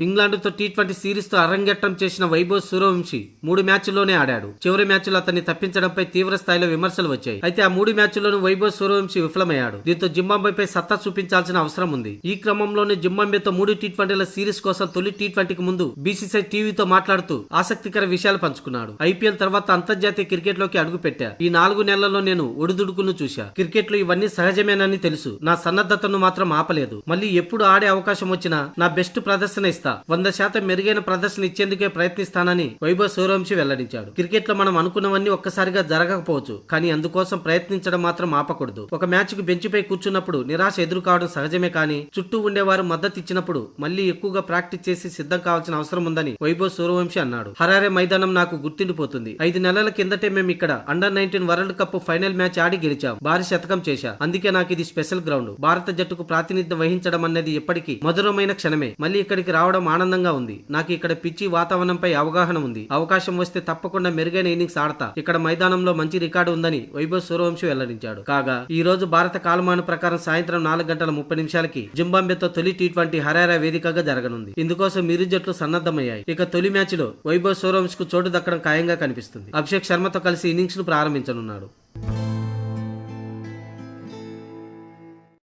ఇంగ్లాండ్తో T20 series తో అరంగేట్రం చేసిన వైభవ్ సూర్యవంశీ 3 మ్యాచ్ల్లోనే ఆడాడు. చివరి మ్యాచ్లో అతన్ని తప్పించడంపై తీవ్ర స్థాయిలో విమర్శలు వచ్చాయి. అయితే ఆ 3 మ్యాచ్ల్లోనూ వైభవ్ సూర్యవంశీ విఫలమయ్యాడు. దీంతో జింబాబ్వేపై సత్తా చూపించాల్సిన అవసరం ఉంది. ఈ క్రమంలోనే జింబాబ్వేతో 3 టీ20ల సిరీస్ కోసం తొలి టీ20కి ముందు బీసీసీఐ టీవీతో మాట్లాడుతూ ఆసక్తికర విషయాలు పంచుకున్నాడు. ఐపీఎల్ తర్వాత అంతర్జాతీయ క్రికెట్ లోకి అడుగుపెట్టా. ఈ 4 నెలల్లో నేను ఒడిదుడుకును చూశా. క్రికెట్ లో ఇవన్నీ సహజమేనని తెలుసు. నా సన్నద్ధతను మాత్రం ఆపలేదు. మళ్ళీ ఎప్పుడు ఆడే అవకాశం వచ్చినా నా బెస్ట్ ప్రదర్శన ఇస్తా. 100% మెరుగైన ప్రదర్శన ఇచ్చేందుకే ప్రయత్నిస్తానని వైభవ్ సూర్యవంశీ వెల్లడించాడు. క్రికెట్ లో మనం అనుకున్నవన్నీ ఒక్కసారిగా జరగకపోవచ్చు, కానీ అందుకోసం ప్రయత్నించడం మాత్రం ఆపకూడదు. ఒక మ్యాచ్ కు బెంచ్ పై కూర్చున్నప్పుడు నిరాశ ఎదురు కావడం సహజమే, కానీ చుట్టూ ఉండేవారు మద్దతు ఇచ్చినప్పుడు మళ్ళీ ఎక్కువగా ప్రాక్టీస్ చేసి సిద్ధం కావాల్సిన అవసరం ఉందని వైభవ్ సూర్యవంశీ అన్నాడు. హరారే మైదానం నాకు గుర్తుండిపోతుంది. 5 నెలల కిందటే మేము ఇక్కడ under nineteen world cup final match ఆడి గెలిచాం. భారీ శతకం చేశా. అందుకే నాకు ఇది స్పెషల్ గ్రౌండ్. భారత జట్టుకు ప్రాతినిధ్యం వహించడం అన్నది ఎప్పటికీ మధురమైన క్షణమే. మళ్ళీ ఇక్కడికి రావడం ఆనందంగా ఉంది. నాకు ఇక్కడ పిచ్చి వాతావరణంపై అవగాహన ఉంది. అవకాశం వస్తే తప్పకుండా మెరుగైన ఇన్నింగ్స్ ఆడతా. ఇక్కడ మైదానంలో మంచి రికార్డు ఉందని వైభవ్ సూర్యవంశీ వెల్లడించాడు. కాగా ఈ రోజు భారత కాలమాన ప్రకారం సాయంత్రం 4:30 జింబాబ్వేతో తొలి టీ20 హరారే వేదికగా జరగనుంది. ఇందుకోసం ఇరు జట్లు సన్నద్ధమయ్యాయి. ఇక తొలి మ్యాచ్ లో వైభవ్ సూర్యవంశీకు చోటు దక్కడం ఖాయంగా కనిపిస్తుంది. అభిషేక్ శర్మతో కలిసి ఇన్నింగ్స్ ను ప్రారంభించనున్నాడు.